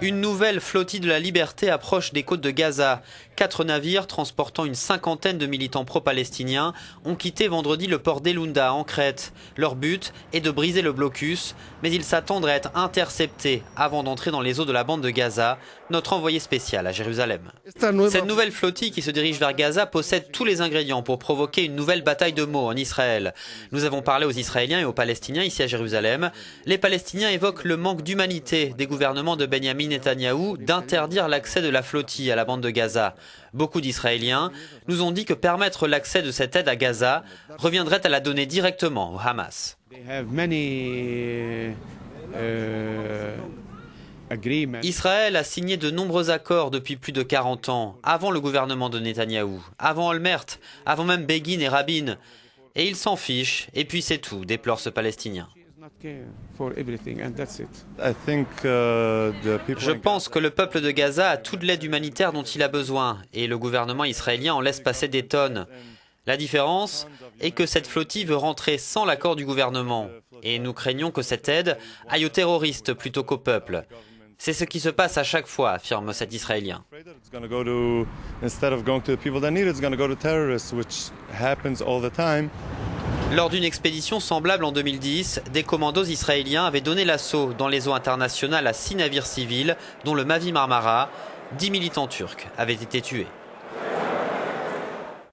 Une nouvelle flottille de la liberté approche des côtes de Gaza. 4 navires transportant une cinquantaine de militants pro-palestiniens ont quitté vendredi le port d'Elunda en Crète. Leur but est de briser le blocus, mais ils s'attendent à être interceptés avant d'entrer dans les eaux de la bande de Gaza. Notre envoyé spécial à Jérusalem. Cette nouvelle flottille qui se dirige vers Gaza possède tous les ingrédients pour provoquer une nouvelle bataille de mots en Israël. Nous avons parlé aux Israéliens et aux Palestiniens ici à Jérusalem. Les Palestiniens évoquent le manque d'humanité des gouvernements de Benyamin Netanyahou d'interdire l'accès de la flottille à la bande de Gaza. Beaucoup d'Israéliens nous ont dit que permettre l'accès de cette aide à Gaza reviendrait à la donner directement au Hamas. Israël a signé de nombreux accords depuis plus de 40 ans, avant le gouvernement de Netanyahou, avant Olmert, avant même Begin et Rabin. Et ils s'en fichent, et puis c'est tout, déplore ce Palestinien. Je pense que le peuple de Gaza a toute l'aide humanitaire dont il a besoin, et le gouvernement israélien en laisse passer des tonnes. La différence est que cette flottille veut rentrer sans l'accord du gouvernement, et nous craignons que cette aide aille aux terroristes plutôt qu'au peuple. C'est ce qui se passe à chaque fois, affirme cet Israélien. Lors d'une expédition semblable en 2010, des commandos israéliens avaient donné l'assaut dans les eaux internationales à 6 navires civils, dont le Mavi Marmara. 10 militants turcs avaient été tués.